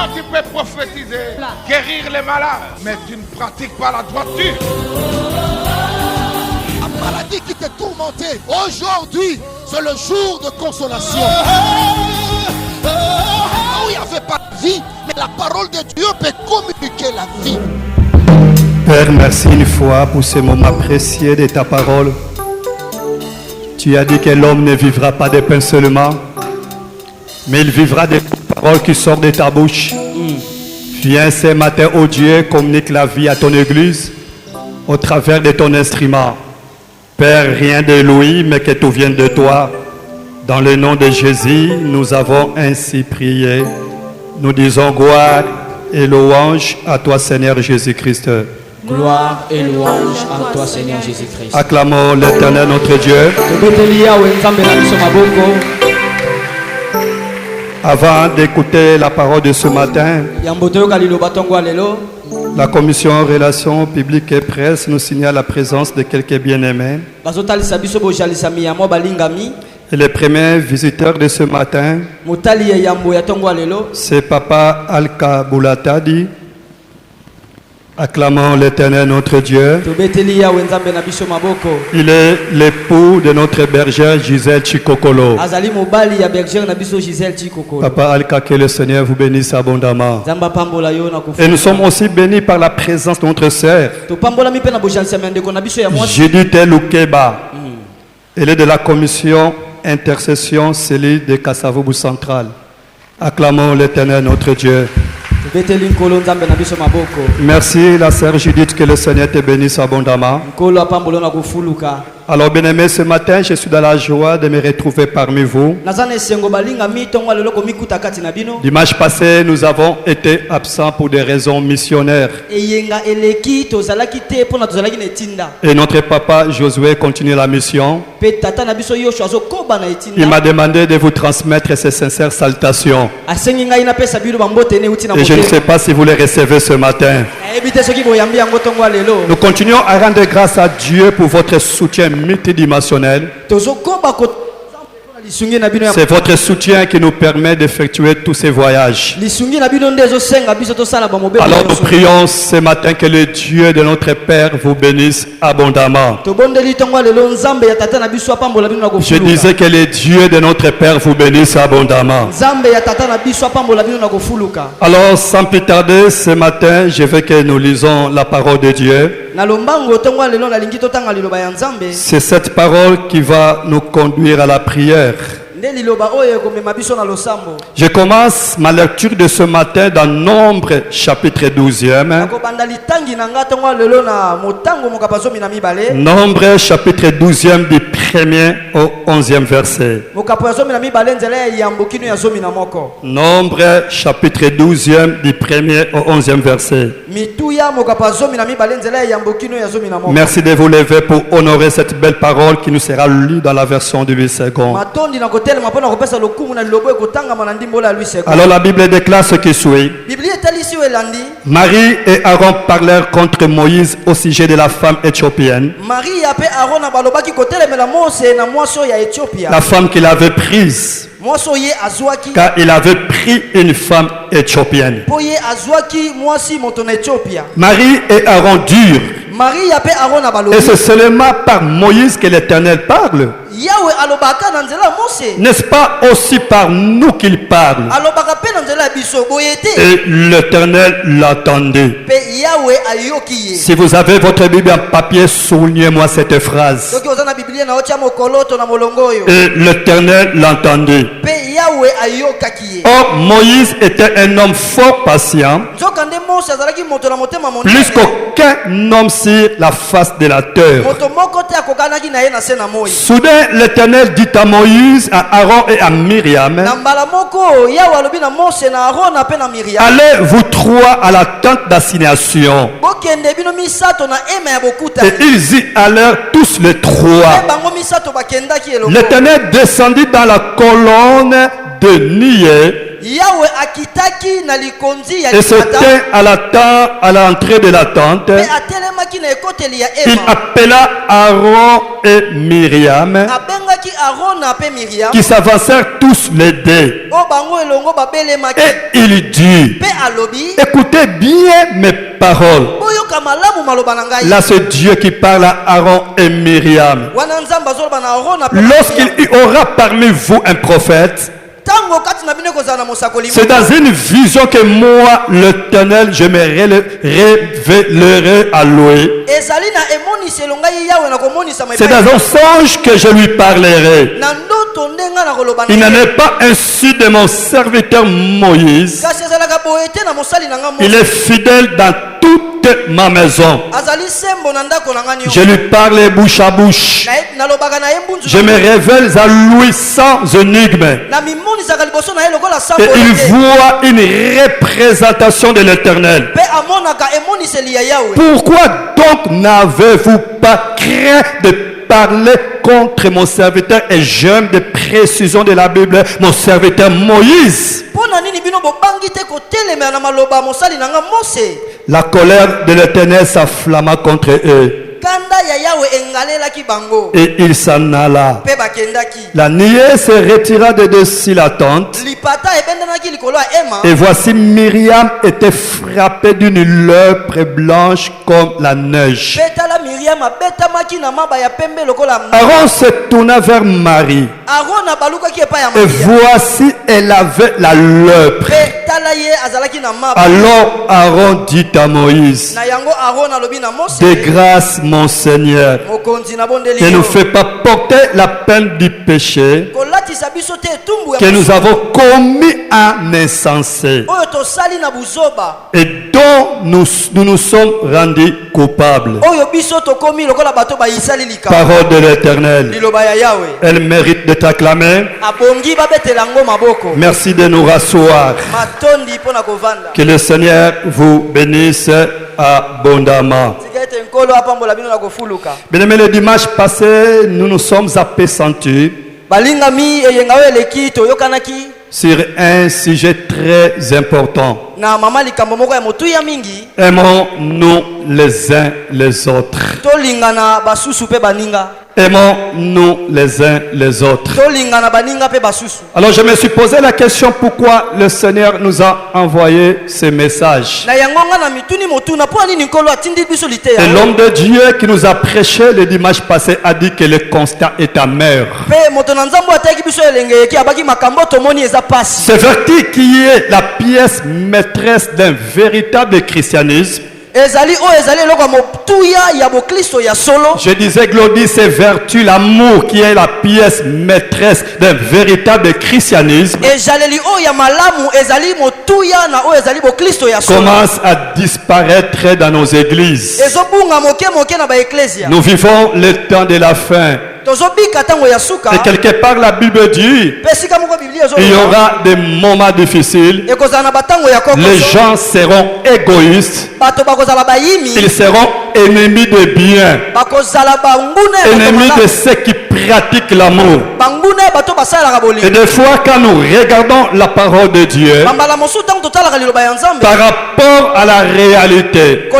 Toi, tu peux prophétiser, guérir les malades, mais tu ne pratiques pas la droiture. La maladie qui te tourmentait, aujourd'hui, c'est le jour de consolation. Où il n'y avait pas de vie, mais la parole de Dieu peut communiquer la vie. Père, merci une fois pour ce moment précieux de ta parole. Tu as dit que l'homme ne vivra pas de pain seulement, mais il vivra des paroles qui sortent de ta bouche. Viens ce matin, ô Dieu, communique la vie à ton église au travers de ton instrument. Père, rien de Louis, mais que tout vienne de toi. Dans le nom de Jésus, nous avons ainsi prié. Nous disons gloire et louange à toi, Seigneur Jésus-Christ. Gloire et louange à toi, Seigneur Jésus-Christ. Acclamons l'Éternel notre Dieu. Avant d'écouter la parole de ce matin, la commission relations publiques et presse nous signale la présence de quelques bien-aimés. Et le premier visiteur de ce matin, c'est Papa Alka Boulatadi. Acclamons l'Éternel notre Dieu. Il est l'époux de notre bergère Gisèle Chikokolo. Papa Alka, que le Seigneur vous bénisse abondamment. Et nous sommes aussi bénis par la présence de notre sœur Judith Lukeba. Elle est de la commission intercession cellule de Kasavubu Central. Acclamons l'Éternel notre Dieu. Merci la sœur Judith, que le Seigneur te bénisse abondamment. Alors bien aimé, ce matin je suis dans la joie de me retrouver parmi vous. Dimanche passé nous avons été absents pour des raisons missionnaires. Et notre papa Josué continue la mission. Il m'a demandé de vous transmettre ses sincères salutations. Et je ne sais pas si vous les recevez ce matin. Nous continuons à rendre grâce à Dieu pour votre soutien multidimensionnel. C'est votre soutien qui nous permet d'effectuer tous ces voyages. Alors nous prions ce matin que le Dieu de notre Père vous bénisse abondamment. Je disais que le Dieu de notre Père vous bénisse abondamment. Alors sans plus tarder, ce matin, je veux que nous lisons la parole de Dieu. C'est cette parole qui va nous conduire à la prière. Je commence ma lecture de ce matin dans Nombre chapitre 12e. Nombre chapitre 12e du 1er au 11e verset. Nombre chapitre 12e du 1er au 11e verset. Merci de vous lever pour honorer cette belle parole qui nous sera lue dans la version de 8 secondes. Alors la Bible déclare ce qui suit. Marie et Aaron parlèrent contre Moïse au sujet de la femme éthiopienne. La femme qu'il avait prise, car il avait pris une femme éthiopienne. Marie et Aaron durent. Et c'est seulement par Moïse que l'Éternel parle. N'est-ce pas aussi par nous qu'il parle? Et l'Éternel l'attendait. Si vous avez votre Bible en papier, soulignez-moi cette phrase. Et l'Éternel l'entendait. Or, Moïse était un homme fort patient, plus qu'aucun homme sur la face de la terre. Soudain, l'Éternel dit à Moïse, à Aaron et à Myriam: allez vous trois à la tente d'assignation. Et ils y allèrent tous les trois. L'Éternel descendit dans la colonne de nuée et se tint à l'entrée de la tente. Il appela Aaron et Myriam qui s'avancèrent tous les deux. Et il dit, écoutez bien mes paroles. Là, c'est Dieu qui parle à Aaron et Myriam. Lorsqu'il y aura parmi vous un prophète, c'est dans une vision que moi, l'Éternel, je me révélerai à lui. C'est dans un songe que je lui parlerai. Il n'en est pas ainsi de mon serviteur Moïse. Il est fidèle dans toute ma maison. Je lui parle bouche à bouche. Je me révèle à lui sans énigme. Et il voit une représentation de l'Éternel. Pourquoi donc n'avez-vous pas craint de parler contre mon serviteur, et j'aime des précisions de la Bible, mon serviteur Moïse? La colère de l'Éternel s'afflamma contre eux. Et il s'en alla. La nuée se retira de dessus la tente. Et voici Myriam était frappée d'une lèpre blanche comme la neige. Aaron se tourna vers Marie. Et voici elle avait la lèpre. Alors Aaron dit à Moïse, de grâce mon Seigneur, ne nous fais pas porter la peine du péché que nous avons commis en insensé et dont nous sommes rendus coupables. Parole de l'Éternel. Elle mérite de t'acclamer. Merci de nous rasseoir. Que le Seigneur vous bénisse abondamment. Bien-aimés, le dimanche passé, nous nous sommes apesantis sur un sujet très important. Aimons-nous les uns les autres. Aimons-nous les uns les autres. Alors je me suis posé la question, pourquoi le Seigneur nous a envoyé ce message. Et l'homme de Dieu qui nous a prêché le dimanche passé a dit que le constat est amer. Ce vertu qui est la pièce maîtresse d'un véritable christianisme. Je disais, Glody, c'est vertu, l'amour qui est la pièce maîtresse d'un véritable christianisme, commence à disparaître dans nos églises. Nous vivons le temps de la fin. Et quelque part la Bible dit, il y aura des moments difficiles. Les gens seront égoïstes. Ils seront ennemis de bien, ennemis de ceux qui pratiquent l'amour. Et des fois, quand nous regardons la parole de Dieu par rapport à la réalité,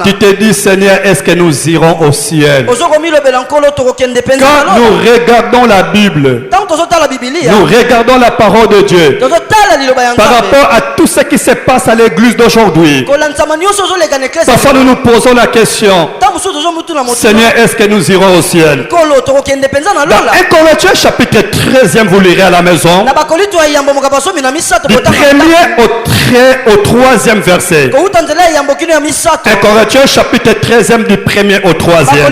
tu te dis, Seigneur, est-ce que nous irons au ciel? Quand nous regardons la Bible, nous regardons la parole de Dieu par rapport à tout ce qui se passe à l'église d'aujourd'hui. Parfois nous nous posons la question, Seigneur, est-ce que nous irons au ciel? Dans 1 Corinthiens chapitre 13, vous lirez à la maison, du 1er au 3e verset. 1 Corinthiens chapitre 13, du 1er au 3e.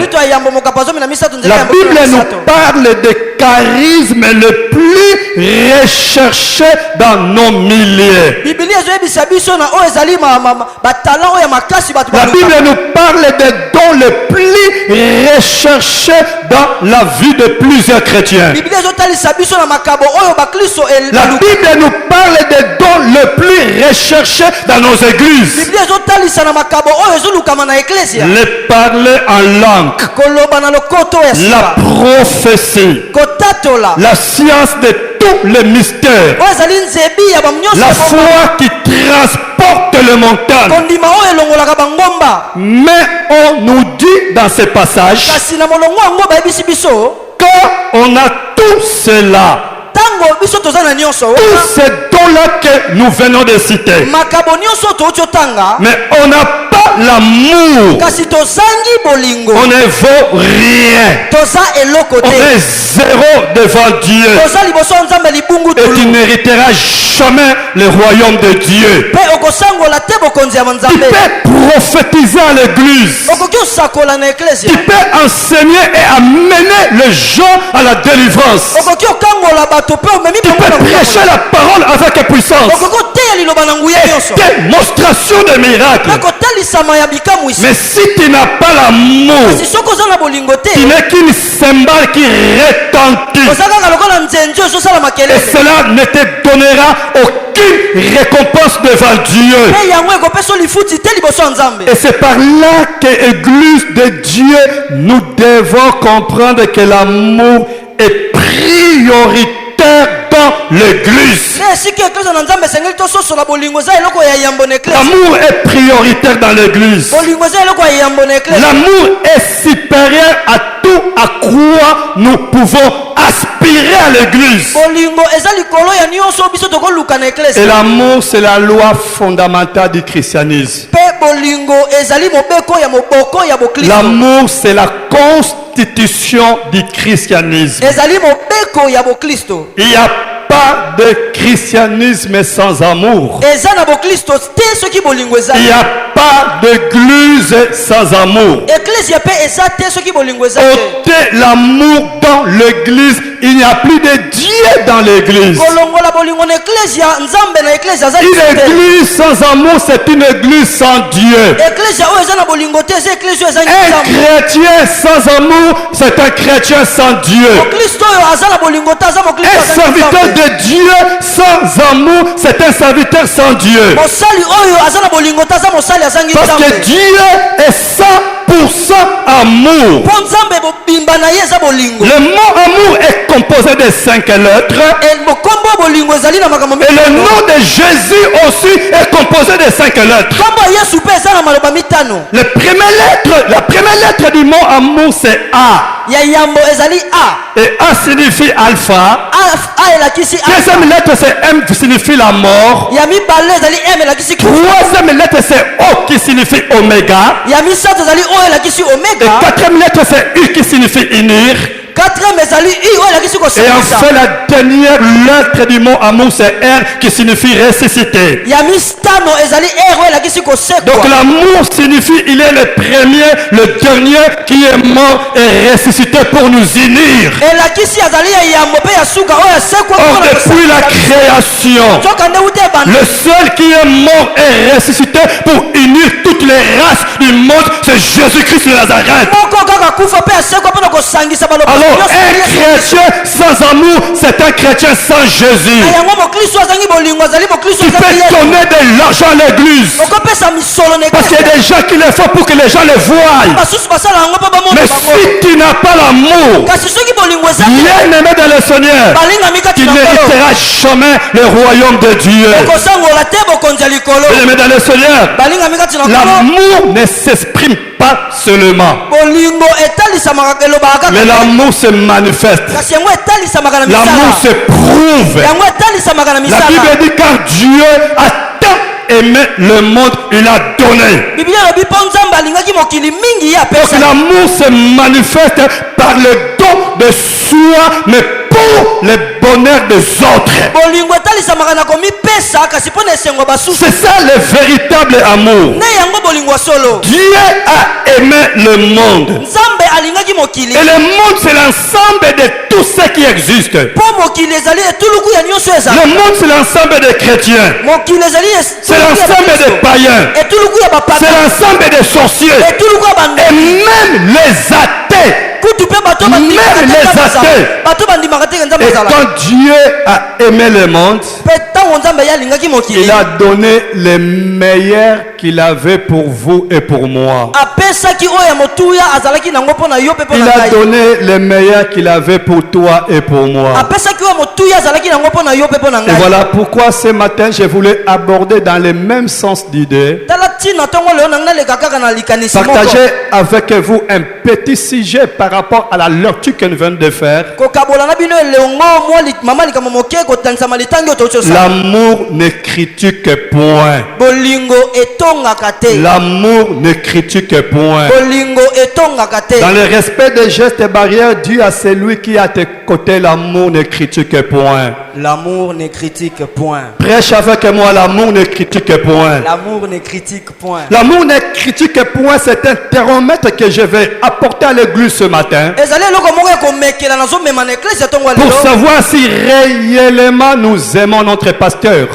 La Bible nous parle des charismes le plus recherché dans nos milieux. La Bible nous parle des dons les plus recherchés dans la vie de plusieurs chrétiens. La Bible nous parle des dons les plus recherchés dans nos églises. Les parler en langue, la prophétie, la science de tous les mystères, la foi qui transporte le montagne. Mais on nous dit dans ce passage quand on a tout cela, tous ces dons-là que nous venons de citer, mais on n'a pas l'amour, on ne vaut rien, on est zéro devant Dieu, et tu n'hériteras jamais le royaume de Dieu. Tu peux prophétiser à l'église, tu peux enseigner et amener les gens à la délivrance, tu peux prêcher la parole avec puissance, démonstration de miracles. Mais si tu n'as pas l'amour, tu n'es qu'une cymbale qui retentit, et cela ne te donnera aucune récompense devant Dieu. Et c'est par là que l'Église de Dieu, nous devons comprendre que l'amour est prioritaire dans l'église. L'amour est prioritaire dans l'église. L'amour est supérieur à tout à quoi nous pouvons aspirer à l'église. Et l'amour, c'est la loi fondamentale du christianisme. L'amour, c'est la constitution du christianisme. Il n'y a pas de christianisme sans amour. Il n'y a pas d'église sans amour. Ôtez l'amour dans l'église, il n'y a plus de Dieu dans l'église. Une église sans amour, c'est une église sans Dieu. Un chrétien sans amour, c'est un chrétien sans Dieu. Un serviteur de Dieu sans amour, c'est un serviteur sans Dieu. Parce que Dieu est 100% amour. Le mot amour est composé de 5 lettres. Et le nom de Jésus aussi est composé de 5 lettres. La première lettre du mot amour, c'est A. Et A signifie alpha. Deuxième lettre, c'est M qui signifie la mort. Troisième lettre, c'est O qui signifie oméga. Et quatrième lettre, c'est U qui signifie unir. Et enfin la dernière lettre du mot amour, c'est R qui signifie ressusciter. Donc l'amour signifie il est le premier, le dernier qui est mort et ressuscité pour nous unir. Or depuis la création, le seul qui est mort et ressuscité pour unir toutes les races du monde, c'est Jésus-Christ de Nazareth. Alors un chrétien sans amour, c'est un chrétien sans Jésus. Tu peux donner de l'argent à l'église, parce qu'il y a des gens qui le font pour que les gens le voient. Mais si tu n'as pas l'amour, bien aimé dans le Seigneur, tu n'hériteras jamais le royaume de Dieu. Bien aimé dans le Seigneur, l'amour ne s'exprime pas seulement, mais l'amour se manifeste. L'amour se prouve. La Bible dit quand Dieu a tant aimé le monde, il a donné. Donc l'amour se manifeste par le don de soi, mais pour le bonheur des autres. C'est ça le véritable amour. Dieu a aimé le monde. Et le monde, c'est l'ensemble de tout ce qui existe. Le monde, c'est l'ensemble des chrétiens. C'est l'ensemble des païens. C'est l'ensemble des sorciers. Et même les athées. Même les athées. Et quand Dieu a aimé le monde, il a donné le meilleur qu'il avait pour vous et pour moi. Il a donné le meilleur qu'il avait pour toi et pour moi. Et voilà pourquoi ce matin je voulais aborder dans le même sens d'idée Partagez avec vous un petit sujet par rapport à la lecture que nous venons de faire. L'amour ne critique point. L'amour ne critique point. Dans le respect des gestes et barrières, Dieu à celui qui est à tes côtés, l'amour ne critique point. L'amour ne critique point. Prêche avec moi, l'amour ne critique point. L'amour ne critique point. L'amour ne critique point, c'est un thermomètre que je vais apporter à l'église ce matin. Pour savoir si réellement nous aimons notre pasteur.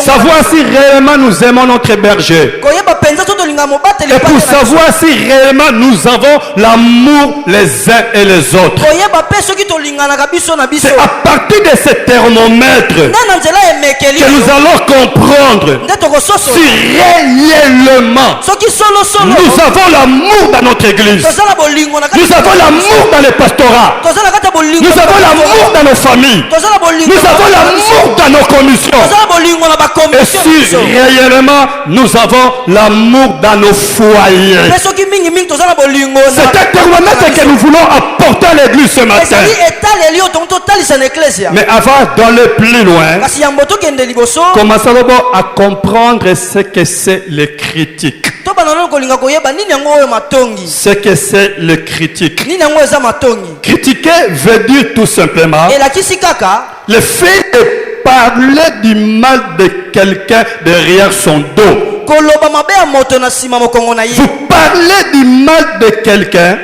Savoir si réellement nous aimons notre berger. Et pour savoir si réellement nous avons l'amour les uns et les autres. C'est à partir de ce thermomètre que nous allons comprendre si réellement nous avons l'amour dans notre église. Nous avons l'amour dans les pastorats. Nous avons l'amour dans nos familles. Nous avons l'amour dans nos commissions. Et si réellement nous avons l'amour dans nos foyers. C'est un thermomètre que nous voulons apporter à l'église ce matin. Mais avant d'aller plus loin, commençons d'abord à comprendre ce que c'est le critique. Ce que c'est le critique. Critiquer veut dire tout simplement le fait de parler du mal de quelqu'un derrière son dos. Vous parlez du mal de quelqu'un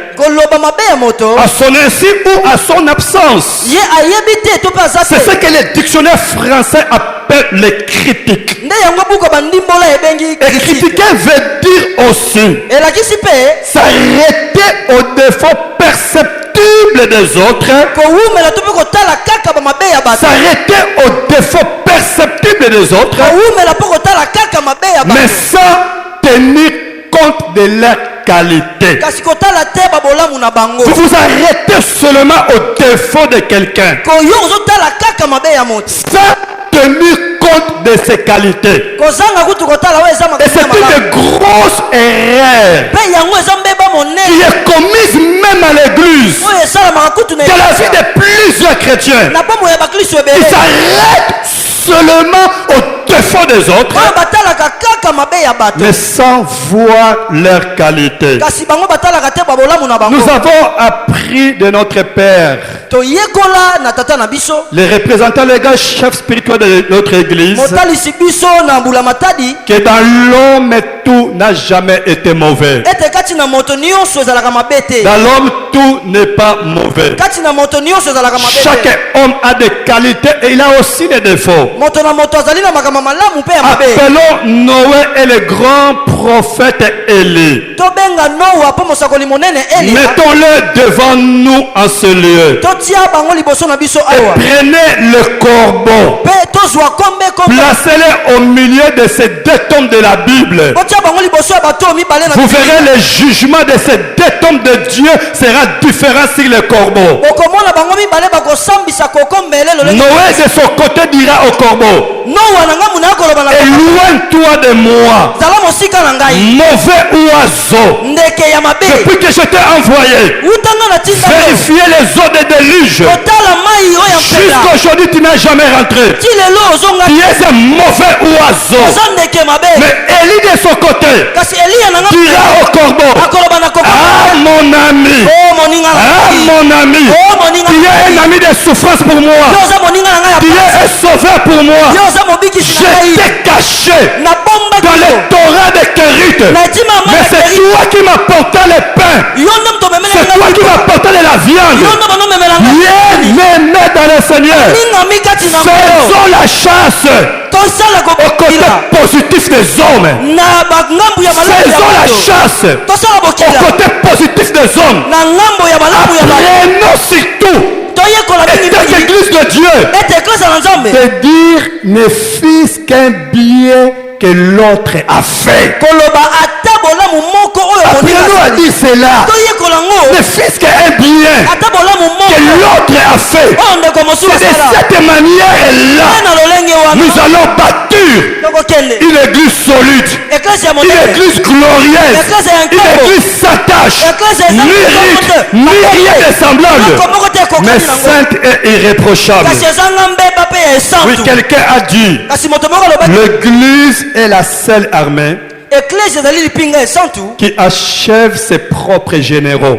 à son insu ou à son absence. C'est ce que le dictionnaire français appelle le critique. Et critiquer veut dire aussi s'arrêter aux défauts perceptibles des autres. S'arrêter aux défauts perceptibles des autres, mais sans tenir compte de leur qualité. Vous vous arrêtez seulement aux défauts de quelqu'un, sans tenir compte de ses qualités. Et c'est une grosse erreur qui est commise même à l'église, dans la vie de plusieurs chrétiens. Ils s'arrêtent seulement aux défauts des autres, mais sans voir leur qualité. Nous avons appris de notre Père, les représentants légaux, chef spirituel de notre église, que dans l'homme tout n'a jamais été mauvais. Dans l'homme tout n'est pas mauvais. Chaque homme a des qualités et il a aussi des défauts. Appelons Noé et le grand prophète Élie. Mettons-le devant nous en ce lieu. Et prenez le corbeau. Placez-le au milieu de ces deux tomes de la Bible. Vous verrez le jugement de ces deux tomes de Dieu sera différent sur le corbeau. Noé de son côté dira au corbeau: éloigne-toi de moi, mauvais oiseau. Depuis que je t'ai envoyé vérifier les eaux de déluge, jusqu'aujourd'hui tu n'as jamais rentré. Tu es un mauvais oiseau. Mais Élie de son côté dira au corbeau: ah mon ami, tu es un ami de souffrance pour moi, tu es un sauveur pour moi. Je t'ai caché dans les torrents de Kérit, mais c'est toi qui m'as porté le pain, c'est toi qui m'as porté de la viande. Bien-aimé dans le Seigneur, faisons la chasse au côté positif des hommes. Faisons la chasse au côté positif des hommes. Apprenons surtout, étant église de Dieu, de dire ne fût-ce qu'un bien que l'autre a fait. Apprenons à dire cela. Ne fût-ce qu'un bien que l'autre a fait. C'est de cette manière-là nous allons bâtir une église solide, une église glorieuse, une église sans tache, ni rite, ni rien de semblable, mais sainte et irréprochable. Oui, quelqu'un a dit, l'église est la seule armée qui achève ses propres généraux.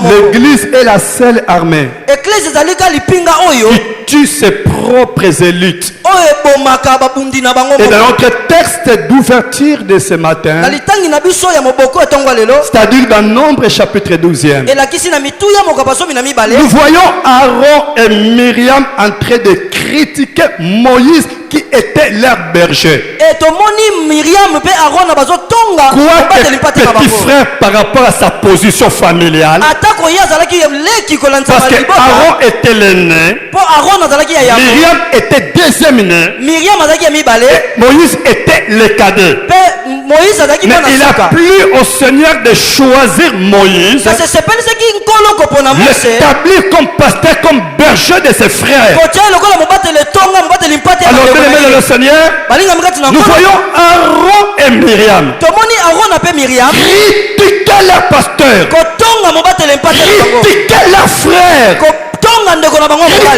L'église est la seule armée qui tue ses propres élites. Et dans notre texte d'ouverture de ce matin, c'est-à-dire dans Nombre chapitre 12e, nous voyons Aaron et Myriam en train de critiquer Moïse qui était leur berger. Quoi que petit frère par rapport à sa position familiale, parce que Aaron était l'aîné, Myriam était deuxième né, Moïse était le cadet. Mais il a plu au Seigneur de choisir Moïse, l'établir comme pasteur, comme berger de ses frères. Alors, bien-aimés dans le Seigneur, nous voyons Aaron et Myriam critiquer leur pasteur, critiquer leur frère,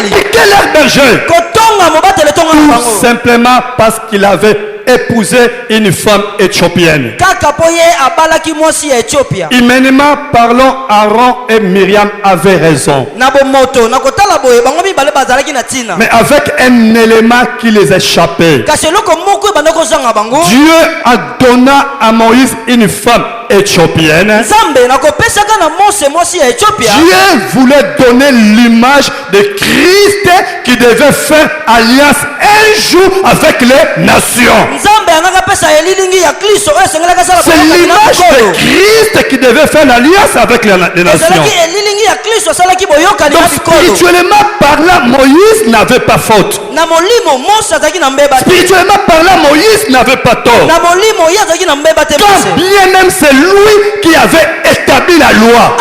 critiquer leur berger, tout simplement parce qu'il avait épousé une femme éthiopienne. Humainement parlant, Aaron et Myriam avaient raison. Mais avec un élément qui les échappait. Dieu a donné à Moïse une femme éthiopienne. Dieu voulait donner l'image de Christ qui devait faire alliance un jour avec les nations. C'est l'image de Christ qui devait faire l'alliance avec les nations. Donc spirituellement parlant, Moïse n'avait pas faute. Spirituellement parlant, Moïse n'avait pas tort. Quand bien même c'est lui qui avait établi la loi.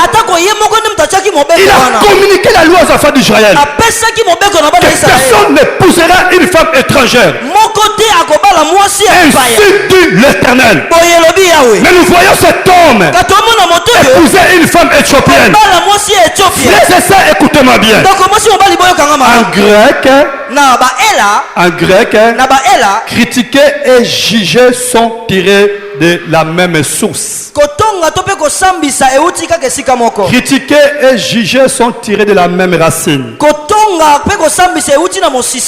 Il a communiqué la loi aux enfants d'Israël. Personne n'épousera une femme étrangère. Ainsi dit l'Éternel. Mais nous voyons cet homme épouser une femme éthiopienne. Frères et sœurs, écoutez-moi bien. En grec, critiquer et juger sont tirés de la même source. Critiquer et juger sont tirés de la même racine.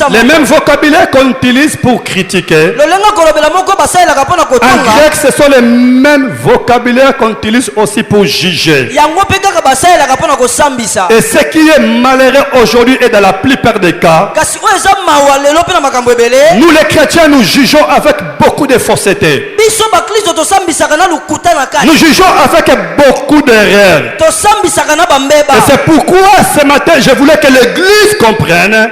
Les mêmes vocabulaires qu'on utilise pour critiquer, en grec, ce sont les mêmes vocabulaires qu'on utilise aussi pour juger. Et ce qui est malheureux aujourd'hui et dans la plupart des cas, nous les chrétiens, nous jugeons avec beaucoup de fausseté. Nous jugeons avec beaucoup d'erreurs. Et c'est pourquoi ce matin je voulais que l'église comprenne.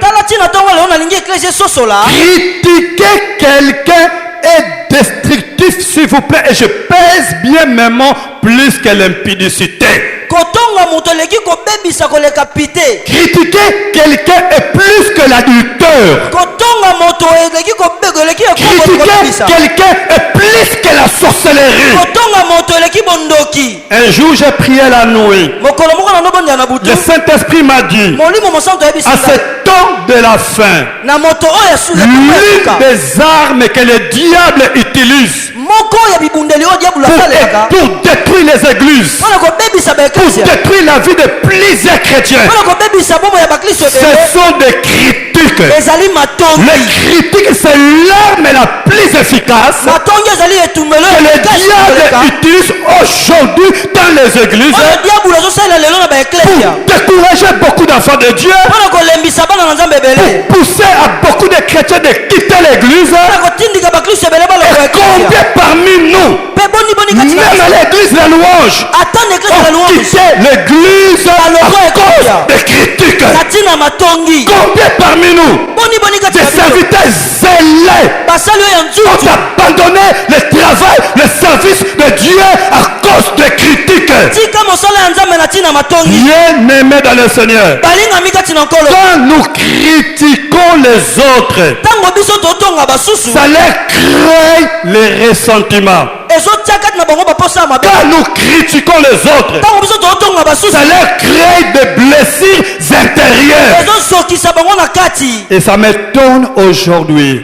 Critiquer quelqu'un est destructif, s'il vous plaît, et je pèse bien mes mots, plus que l'impudicité. Critiquer quelqu'un est plus que l'adultère. Critiquer quelqu'un est plus que la sorcellerie. Un jour j'ai prié la nuit. Le Saint-Esprit m'a dit, à ce temps de la fin, l'une des armes que le diable utilise pour détruire les églises, pour détruire la vie de plusieurs chrétiens, ce sont des critiques. Les critiques, c'est l'arme la plus efficace que le diable utilise aujourd'hui dans les églises pour décourager beaucoup d'enfants de Dieu, pour pousser à beaucoup de chrétiens de quitter l'église. Et combien parmi nous, même à l'église de la louange, ont quitté l'église à cause des critiques? Combien parmi nous Des serviteurs zélés ont abandonné le travail, le service de Dieu à cause des critiques. Bien-aimés dans le Seigneur, quand nous critiquons les autres, ça leur crée les ressentiments. Quand nous critiquons les autres, ça leur crée des blessures intérieures. Et ça m'étonne aujourd'hui.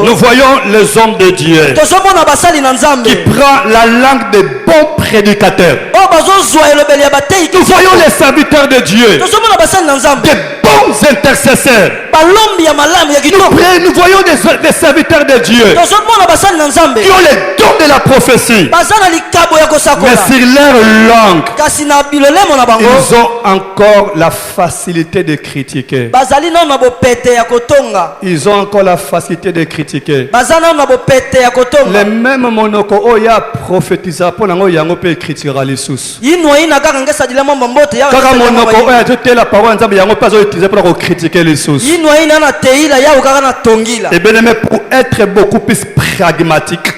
Nous voyons les hommes de Dieu qui prennent la langue des bons prédicateurs. Nous voyons les serviteurs de Dieu, des bons intercesseurs. Nous voyons des serviteurs de Dieu qui ont les dons de la prophétie. Mais sur leur langue, ils ont encore la facilité de critiquer. Ils ont encore la facilité de critiquer. Les mêmes monoko oya prophétisa pour nango yango pe critiquera les sous. Kaka monoko oya te la parole nzambe yango pas utiliser pour critiquer les sous. Et bien aimé, pour être beaucoup plus pragmatique,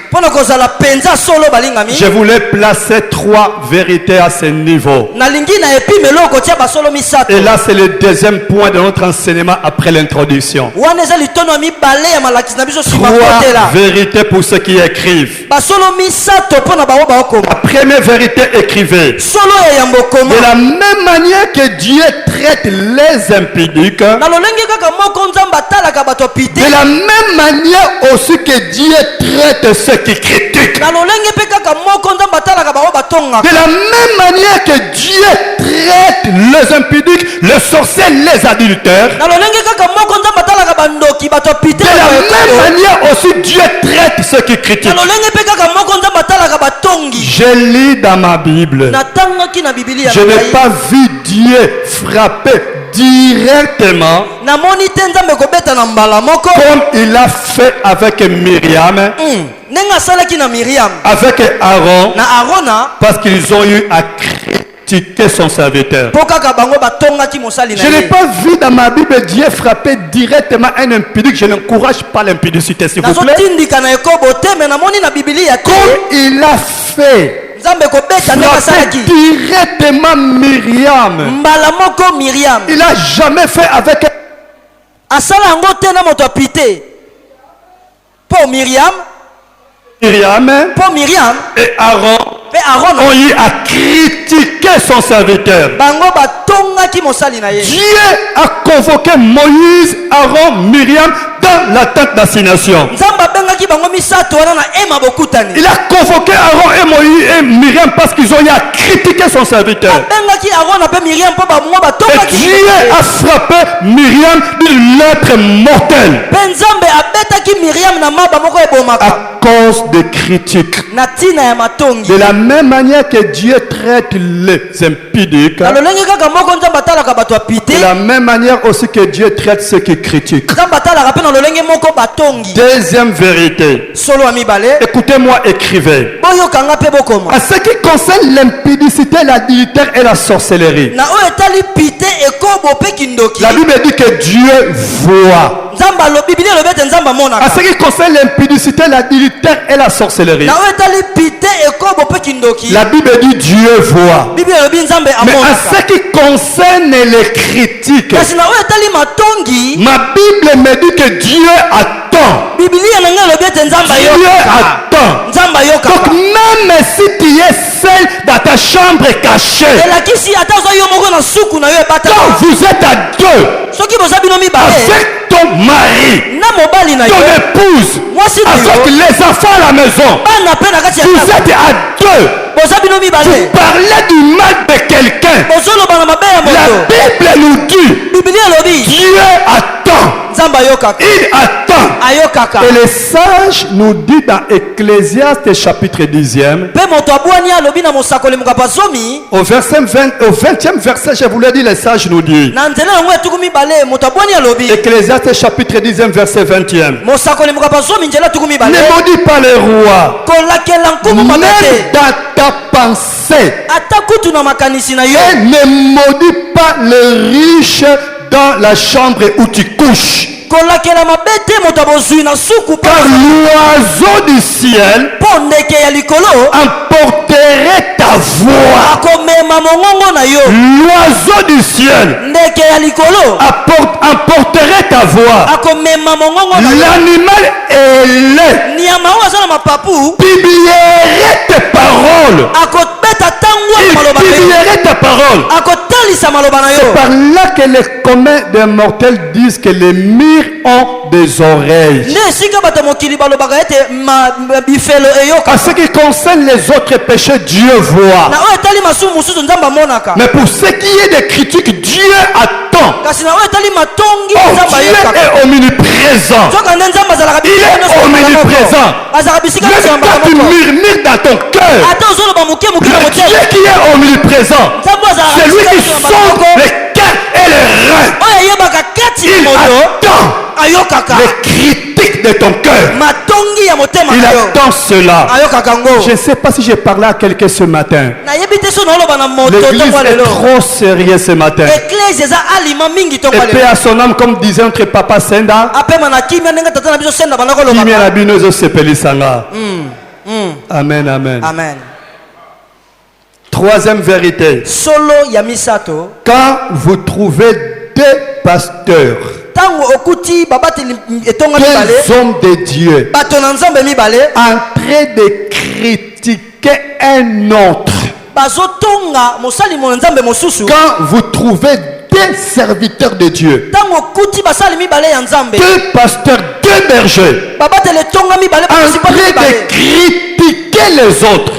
je voulais placer 3 vérités à ce niveau. Et là, c'est le deuxième point de notre enseignement après l'introduction. 3 vérités pour ceux qui écrivent. La première vérité, écrivez. De la même manière que Dieu traite les impudiques, de la même manière aussi que Dieu traite ceux qui critiquent. De la même manière que Dieu traite les impudiques, les sorciers, les adultères, de la même manière aussi Dieu traite ceux qui critiquent. Je lis dans ma Bible, je n'ai pas vu Dieu frapper directement comme il a fait avec Myriam, avec Aaron, parce qu'ils ont eu à critiquer son serviteur. Je n'ai pas vu dans ma Bible Dieu frapper directement un impudique. Je n'encourage pas l'impudicité, s'il vous plaît. Comme il a fait frapper directement Myriam. Il n'a jamais fait avec Myriam et Aaron ont eu à critiquer son serviteur. Dieu a convoqué Moïse, Aaron, Myriam dans la tente d'assignation. Il a convoqué Aaron et Moïse et Myriam parce qu'ils ont eu à critiquer son serviteur. Et Dieu a frappé Myriam d'une lettre mortelle à cause de critiques. De la même manière que Dieu traite les impudiques, de la même manière aussi que Dieu traite ceux qui critiquent. Deuxième vérité. Écoutez-moi, écrivez. À ce qui concerne l'impudicité, l'adultère et la sorcellerie, la Bible dit que Dieu voit. À ce qui concerne l'impudicité, l'adultère et la sorcellerie, la Bible dit Dieu voit. Mais à ce qui concerne les critiques, ma Bible me dit que Dieu attend. Dieu attend. Donc même si tu es seul dans ta chambre cachée, quand vous êtes à deux, avec ton mari, ton épouse, avec les enfants à la maison, vous êtes à deux, vous parlez du mal de quelqu'un, la Bible nous dit Dieu attend. Il attend. Et les sages nous dit dans Ecclésiaste chapitre 10e, au 20e verset, je vous l'ai dit, les sages nous disent, Ecclésiaste chapitre 10e verset 20e, ne maudis pas le roi, même dans ta pensée, et ne maudis pas le riche dans la chambre où tu couches. Car l'oiseau du ciel emporterait ta voix. L'oiseau du ciel emporterait ta voix. L'animal ailé publierait tes paroles. Il publierait ta parole. C'est par là que les communs des mortels disent que les murs ont des oreilles. En ce qui concerne les autres péchés, Dieu voit. Mais pour ce qui est des critiques, Dieu attend. Oh, Dieu est omniprésent. Il est omniprésent. Même quand tu murmures dans ton cœur, le Dieu qui est omniprésent, c'est lui qui sonde les cœurs et les reins. Il attend les critiques de ton cœur. Il attend cela. Je ne sais pas si j'ai parlé à quelqu'un ce matin. L'église est trop sérieuse ce matin. Et paix à son âme, comme disait notre papa Senda. Amen, amen. Amen. Troisième vérité. Quand vous trouvez des pasteurs, des hommes de Dieu, en train de critiquer un autre, quand vous trouvez des serviteurs de Dieu, deux pasteurs, deux bergers, en train de critiquer les autres,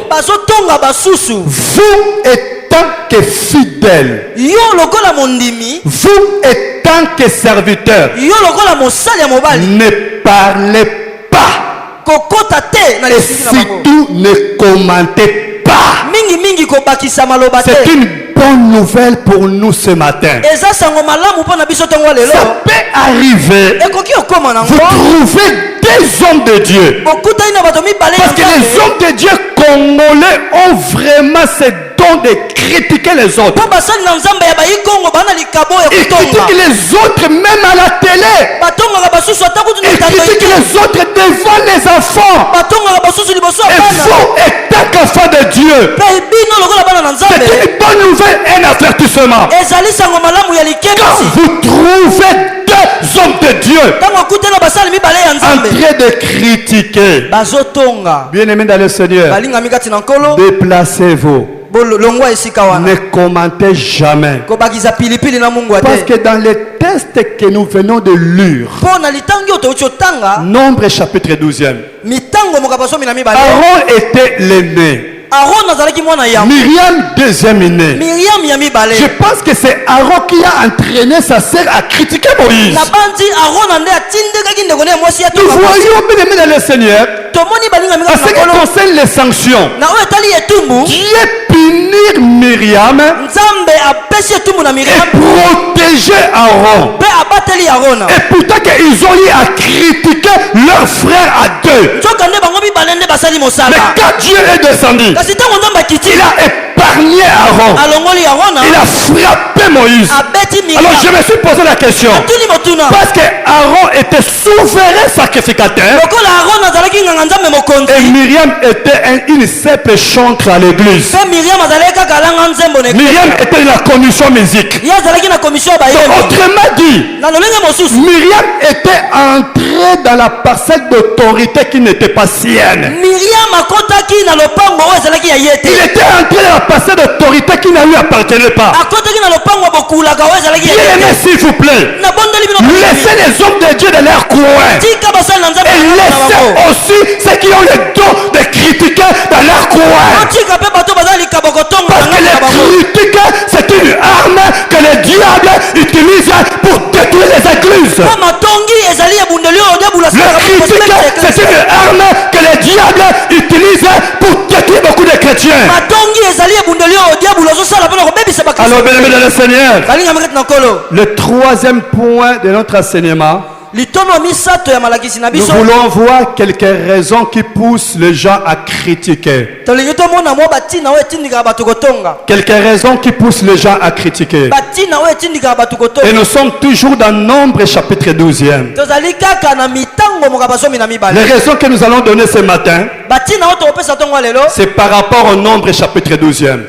vous étant que fidèles, vous étant que serviteurs, ne parlez pas et surtout ne commentez pas. C'est une bonne nouvelle pour nous ce matin. Ça peut arriver, vous trouvez des hommes de Dieu, parce que les hommes de Dieu congolais ont vraiment cette de critiquer les autres. Ils critiquent les autres même à la télé. Ils critiquent les autres devant les enfants. Et vous, étant qu'enfant de Dieu, c'est une bonne nouvelle et un avertissement. Quand vous trouvez deux hommes de Dieu en train de critiquer, bien-aimés dans le Seigneur, déplacez-vous. Ne commentez jamais. Parce que dans les tests que nous venons de lire, Nombre chapitre 12e, Aaron était l'aîné, Myriam deuxième aîné. Je pense que c'est Aaron qui a entraîné sa sœur à critiquer Moïse. Nous voyons bien dans le Seigneur, en ce qui concerne les sanctions, Dieu punir Myriam et protéger Aaron. Et pourtant qu'ils ont eu à critiquer leur frère à deux. Mais quand Dieu est descendu, il a épargné Aaron. Il a frappé Moïse. Alors je me suis posé la question. Parce que Aaron était souverain sacrificateur et Myriam était une simple chantre à l'église. Myriam était dans la commission musique. Donc, autrement dit, Myriam était entrée dans la parcelle d'autorité qui n'était pas sienne. Il était entré dans la parcelle d'autorité qui ne lui appartenait pas. Bien-aimé, s'il vous plaît, laissez les hommes de Dieu dans leur coin. Et laissez aussi ceux qui ont le don de critiquer dans leur coin. Parce que les critiques, c'est une arme que le diable utilise pour détruire les églises. Le critique, c'est une arme que le diable utilise pour détruire beaucoup de chrétiens. Alors, bien aimé dans le Seigneur, le troisième point de notre enseignement, Nous voulons voir quelques raisons qui poussent les gens à critiquer. Quelques raisons qui poussent les gens à critiquer. Et nous sommes toujours dans Nombre chapitre 12e. Les raisons que nous allons donner ce matin, c'est par rapport au Nombre chapitre 12e.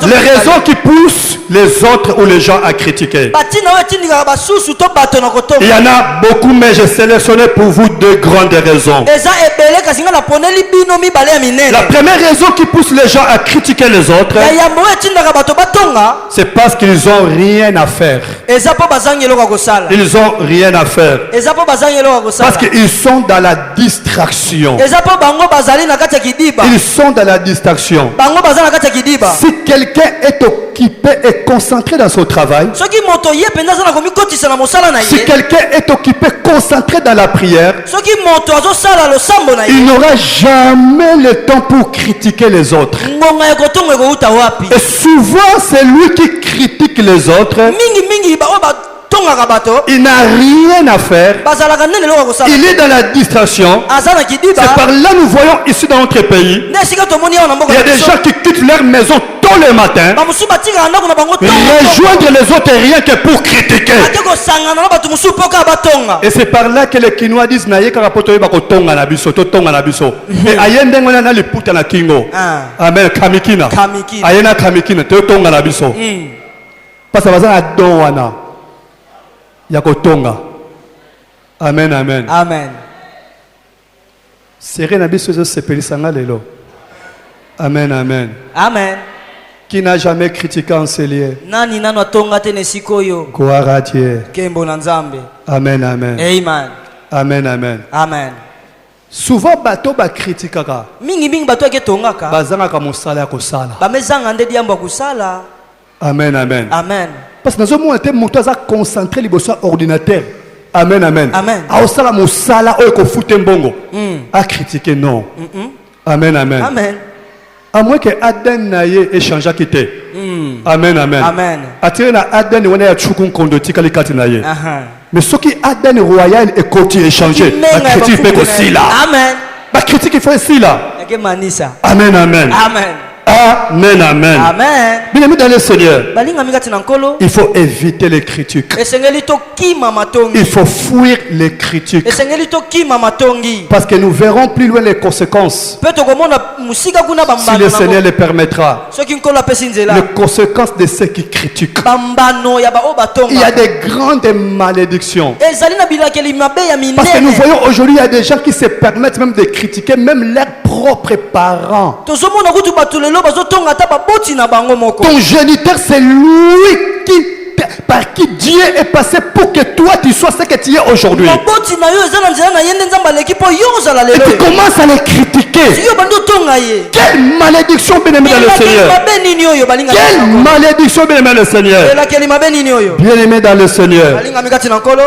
Les raisons qui poussent les autres ou les gens à critiquer. Il y en a beaucoup, mais j'ai sélectionné pour vous deux grandes raisons. La première raison qui pousse les gens à critiquer les autres, c'est parce qu'ils n'ont rien à faire. Ils n'ont rien à faire. Parce qu'ils sont dans la distraction. Ils sont dans la distraction. Si quelqu'un est occupé et concentré dans son travail, si quelqu'un est occupé, concentré dans la prière, il n'aura jamais le temps pour critiquer les autres. Et souvent, c'est lui qui critique les autres. Il n'a rien à faire. Il est dans la distraction. C'est par là nous voyons ici dans notre pays, il y a des gens qui quittent leur maison tôt le matin, rejoindre les autres rien que pour critiquer. Et c'est par là que les Kinois disent amen, kamikina ayena kamikina tonga na biso parce que bazana don wana yakotonga. Amen, amen. Amen. Seré na biso sepelisanga lelo. Amen, amen. Amen. Qui n'a jamais critiqué en ce lieu? Nani nano atonga tene sikoyo. Gloire à Dieu. Kembo na Nzambe. Amen, amen. Amen. Amen, amen. Amen. Souvent bato ba critikaka. Mingi bato aketongaka. Bazanga ka musala ya kosala. Bamezanga nde diambo kusala. Amen, amen. Amen. Parce que nous avons été concentrés sur l'ordinateur. Amen, amen. Amen. Aosala musala oyo ko fute mbongo. A critiquer non. Amen, amen. Amen. À moins que Aden n'aille échanger quitté. Amen, amen. Amen. Attiré na Aden on a chukun kondoti kali kati naye. Mais ce qui Aden royal et côté échanger. La critique fait aussi là. Amen. La critique il faut aussi là. Amen, amen. Amen. Amen, amen. Amen. Bien aimé dans le Seigneur, il faut éviter les critiques. Il faut fuir les critiques. Parce que nous verrons plus loin les conséquences. Si le Seigneur le permettra. Les conséquences de ceux qui critiquent. Il y a des grandes malédictions. Parce que nous voyons aujourd'hui, il y a des gens qui se permettent même de critiquer même leurs propres parents. Ton géniteur, c'est lui par qui Dieu est passé pour que toi tu sois ce que tu es aujourd'hui. Et tu commences à les critiquer. Quelle malédiction, bien-aimé dans le Seigneur. Quelle malédiction, bien-aimé dans le Seigneur. Bien-aimé dans le Seigneur.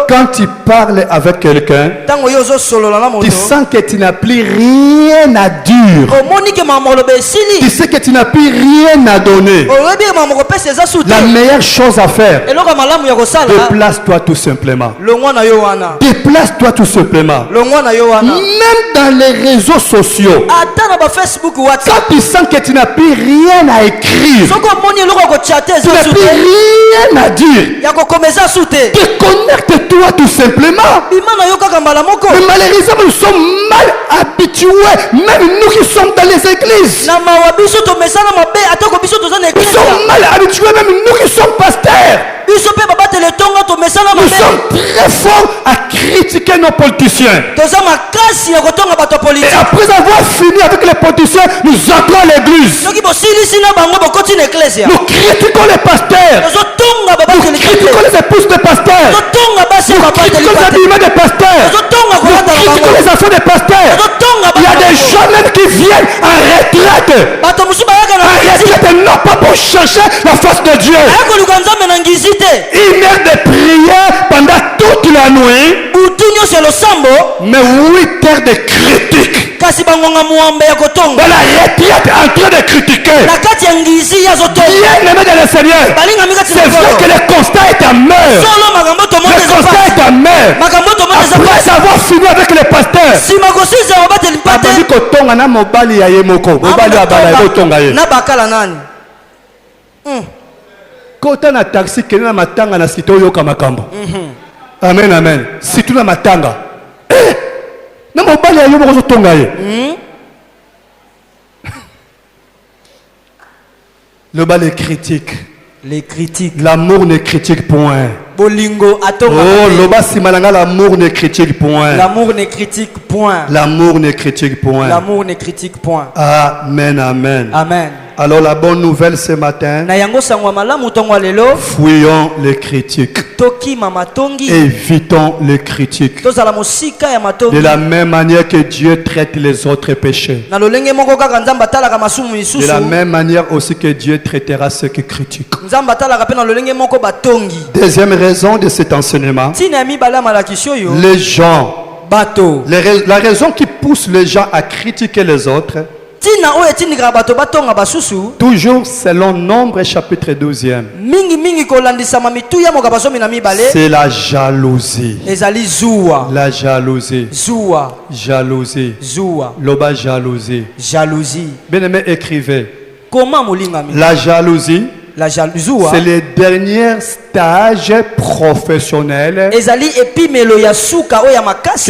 Quand tu parles avec quelqu'un, tu sens que tu n'as plus rien à dire. Tu sais que tu n'as plus rien à donner. La meilleure chose à faire, déplace-toi tout simplement. Déplace-toi tout simplement. Même dans les réseaux sociaux, quand tu sens que tu n'as plus rien à écrire, tu n'as plus rien à dire, déconnecte-toi tout simplement. Mais malheureusement, nous sommes mal habitués, même nous qui sommes dans les églises. Nous sommes mal habitués, même nous qui sommes pasteurs. Nous sommes très forts à critiquer nos politiciens. Et après avoir fini avec les politiciens, nous entrons à l'église. Nous critiquons les pasteurs. Nous critiquons les épouses des pasteurs. Nous critiquons les habillements des pasteurs. Nous critiquons les enfants des pasteurs. Il y a des gens même qui viennent en retraite. Non pas pour chercher la face de Dieu. Une heure de prière pendant toute la nuit, mais 8 heures de critique. Dans la retraite en train de critiquer. Bien aimé dans le Seigneur, c'est vrai que le constat est amer. Le constat pasteur, après avoir fini avec le pasteur, abandi kotonga na mobali ya ye moko, mobali ya bala ya kotonga ye. Kota na taxi kene na matanga na sito yoka makambo. Amen, amen. Situ na matanga. Na mobali ya yo moko tonga ye. Le bal est critique. Les critiques. L'amour ne critique point. Bolingo atonga. Oh, loba simalanga, l'amour ne critique point. L'amour ne critique point. L'amour ne critique point. L'amour ne critique point. Amen, amen. Amen. Alors la bonne nouvelle ce matin, fuyons les critiques. Évitons les critiques. De la même manière que Dieu traite les autres péchés. De la même manière aussi que Dieu traitera ceux qui critiquent. Deuxième raison de cet enseignement, les gens, la raison qui pousse les gens à critiquer les autres, toujours selon Nombre chapitre 12e, c'est la jalousie. La jalousie. Jalousie. Loba jalousie. Bien-aimé, écrivez. La jalousie, c'est le dernier stage professionnel que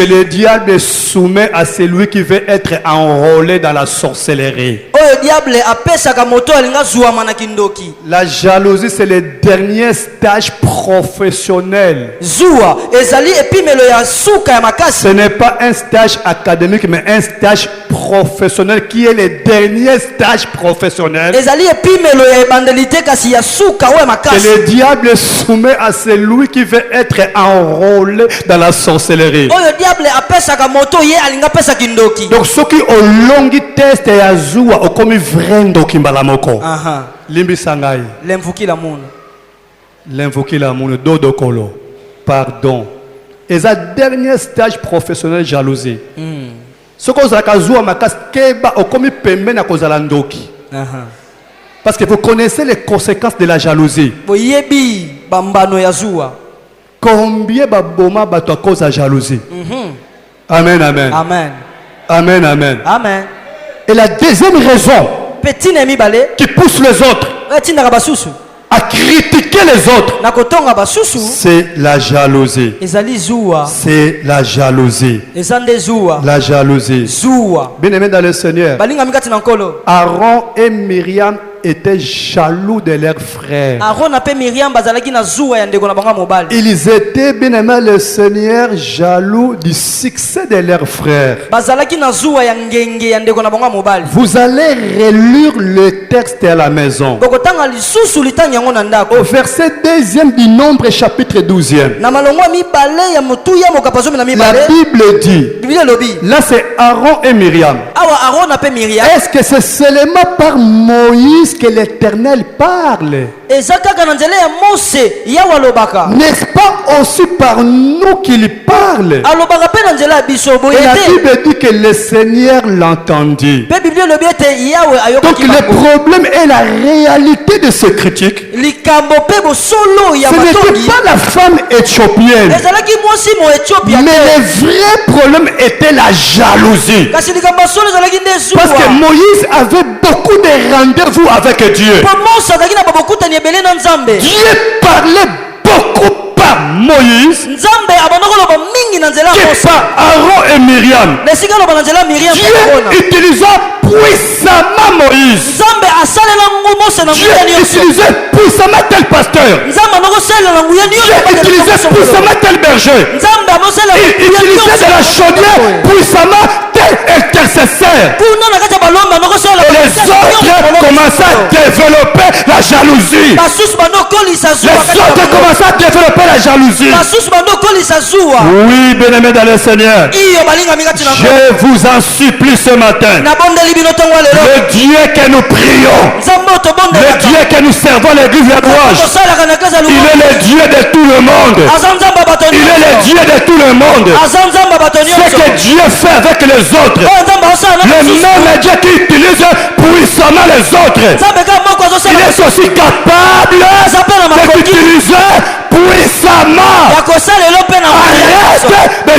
le diable soumet à celui qui veut être enrôlé dans la sorcellerie. La jalousie, c'est le dernier stage professionnel. Ce n'est pas un stage académique, mais un stage professionnel qui est le dernier stage professionnel. Que le diable soumet à celui qui veut être enrôlé dans la sorcellerie. Donc ceux qui ont longi test et azua au comme vrendo kimbalamoko. Limbi sangai. L'invoquer l'amour dodo kolo. Pardon. Et ça dernier stage professionnel jalousie. Ce qu'on a kazua makas keba au comme pembe na kozalandoki. Parce que vous connaissez les conséquences de la jalousie. Combien baboma bato à cause de la jalousie? Amen, amen. Amen. Amen, amen. Amen. Et la deuxième raison qui pousse les autres à critiquer les autres, c'est la jalousie. C'est la jalousie. La jalousie. Bien-aimé dans le Seigneur, Aaron et Myriam étaient jaloux de leurs frères. Ils étaient, bien aimés le Seigneur, jaloux du succès de leurs frères. Vous allez relire le texte à la maison. Au verset 2e du Nombre chapitre 12e. La Bible dit, là c'est Aaron et Myriam. Est-ce que c'est seulement par Moïse que l'Éternel parle? N'est-ce pas aussi par nous qu'il parle? Et la Bible dit que le Seigneur l'entendit. Donc le problème est la réalité de ce critique. Ce n'était pas la femme éthiopienne, mais le vrai problème était la jalousie. Parce que Moïse avait beaucoup de rendez-vous avec Dieu. Dieu parlait beaucoup par Moïse que par Aaron et Myriam. Dieu utilisa puissamment Moïse. Dieu utilisait puissamment tel pasteur. Dieu utilisait puissamment tel berger. Il utilisait de la chaudière puissamment tel intercesseur. Et les autres commençaient à développer la jalousie. Les autres commençaient à développer la jalousie. Oui, bien-aimés dans le Seigneur, je vous en supplie ce matin. Le Dieu que nous prions, le Dieu que nous servons l'église de louange, il est le Dieu de tout le monde. Il est le Dieu de tout le monde. Ce que Dieu fait avec les autres, le même Dieu qui utilise puissamment les autres, il est aussi capable de t'utiliser puissamment. Arrête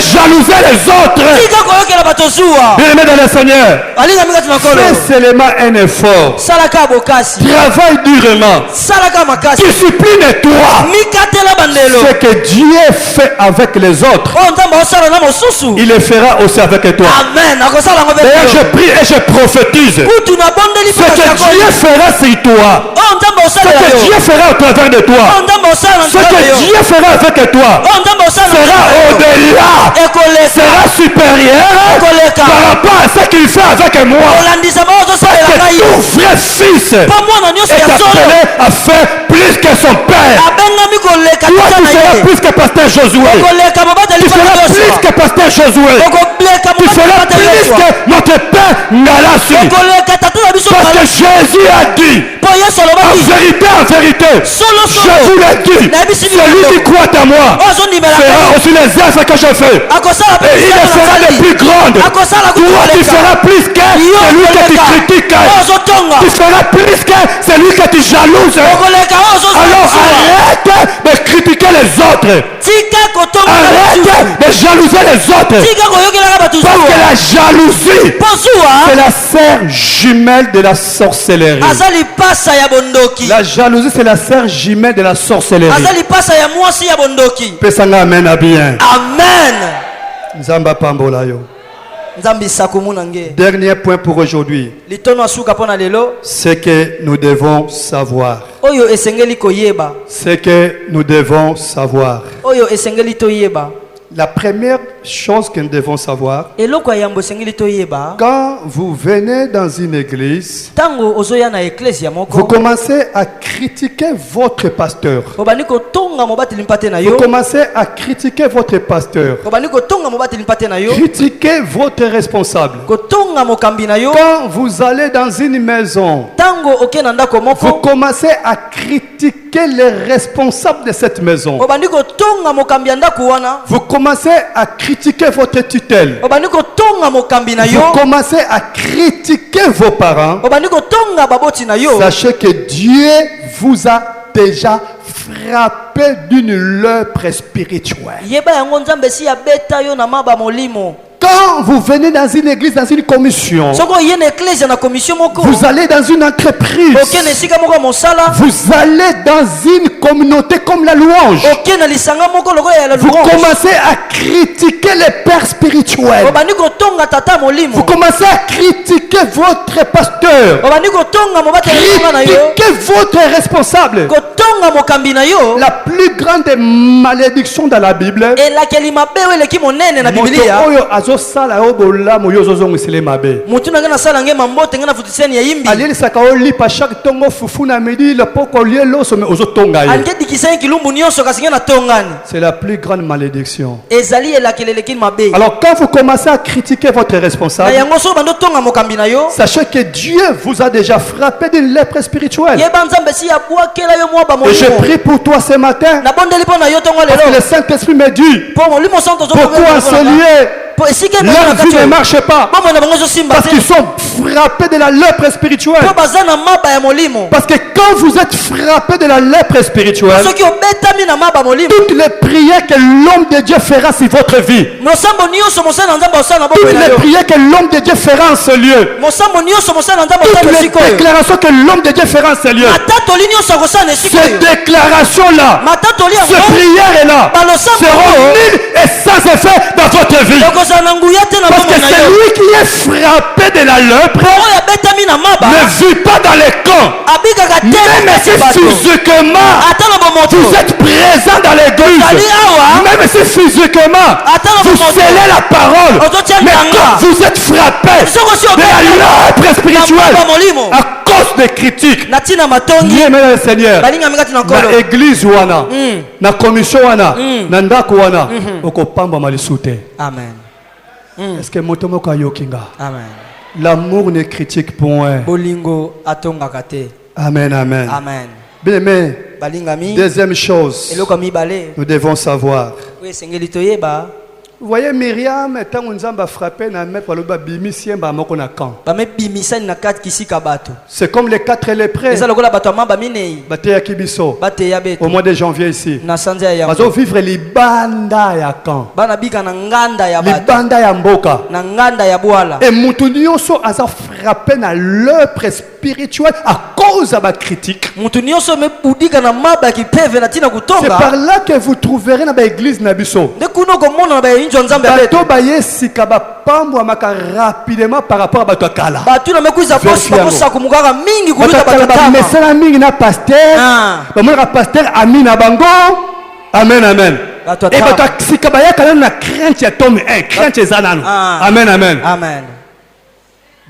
jalouser les autres. Bien-aimé dans le Seigneur, fais seulement un effort. Travaille durement. Discipline-toi. Ce que Dieu fait avec les autres, il le fera aussi avec toi. D'ailleurs, je prie et je prophétise. Ce que Dieu fera sur toi, ce que Dieu fera au travers de toi, ce que Dieu fera avec toi, sera au-delà, sera supérieur par rapport à ce qu'il fait avec moi. Parce que tout vrai fils est appelé à faire plus que son père. Toi, tu seras plus que pasteur Josué. Tu feras plus que pasteur Josué. Tu feras plus que notre père Nalassi. Parce que Jésus a dit, en vérité, je vous l'ai dit, celui qui croit en moi fera aussi les œuvres que je fais. Et il les fera les plus grandes. Toi, tu feras plus que celui que tu critiques. Tu feras plus que celui que tu jalouses. Alors arrête de critiquer les autres. Arrête de jalouser les autres. Parce que la jalousie, c'est la sœur jumelle de la sorcellerie. La jalousie, c'est la sœur jumelle de la sorcellerie. Pesanga amen à bien. Amen. Nzamba pambola yo. Dernier point pour aujourd'hui. C'est que nous devons savoir. C'est que nous devons savoir. La première chose que nous devons savoir, quand vous venez dans une église, vous commencez à critiquer votre pasteur. Vous commencez à critiquer votre pasteur. Critiquez votre responsable. Quand vous allez dans une maison, vous commencez à critiquer les responsables de cette maison. Vous commencez à critiquer votre tutelle. Vous commencez à critiquer vos parents. Sachez que Dieu vous a déjà frappé d'une lèpre spirituelle. Quand vous venez dans une église, dans une commission, vous allez dans une entreprise, vous allez dans une communauté comme la louange, vous commencez à critiquer les pères spirituels, vous commencez à critiquer votre pasteur, critiquer votre responsable. La plus grande malédiction dans la Bible, c'est la plus grande malédiction. Alors quand vous commencez à critiquer votre responsable, sachez que Dieu vous a déjà frappé d'une lèpre spirituelle. Et je prie pour toi ce matin, parce que le Saint-Esprit me dit, pourquoi en ce lieu leur vie ne marche pas, parce qu'ils sont frappés de la lèpre spirituelle. Parce que quand vous êtes frappé de la lèpre spirituelle, toutes les prières que l'homme de Dieu fera sur votre vie, toutes les prières que l'homme de Dieu fera en ce lieu, toutes les déclarations que l'homme de Dieu fera en ce lieu, ces déclarations-là, ces prières-là seront nulles et sans effet dans votre vie. Parce que celui qui est frappé de la lèpre ne vit pas dans les camps. Même si physiquement vous êtes présent dans l'église, même si physiquement vous scellez la parole, mais quand vous êtes frappé de la lèpre spirituelle à cause des critiques, bien le Seigneur, na église wana, na commission wana, na ndako wana, okopamba malisute. Amen. Est-ce que motomoko yokinga? Amen. L'amour ne critique point. Bolingo atongakate. Amen, amen. Amen. Bien aimé. Deuxième chose, nous devons savoir Vous voyez Myriam, tant on a frappé, on a mis le bimi siemba moko na camp. C'est comme les 4 lépreux. Bateya kibiso. Au mois de janvier ici. Bazo vivre libanda ya camp. Libanda ya mboka. Et mutunio so asa frappé na l'œuvre spirituelle à cause de la critique. C'est par là que vous trouverez dans l'église Nabiso. Bato baye sikaba pambo amaka rapidement par rapport à bato kala. Mesala mingi na pasteur. Ba mo pasteur amina bango. Amen amen. Et bato sikaba ya kala na crainte ya tome 1, crainte ezanano. Amen amen. Amen.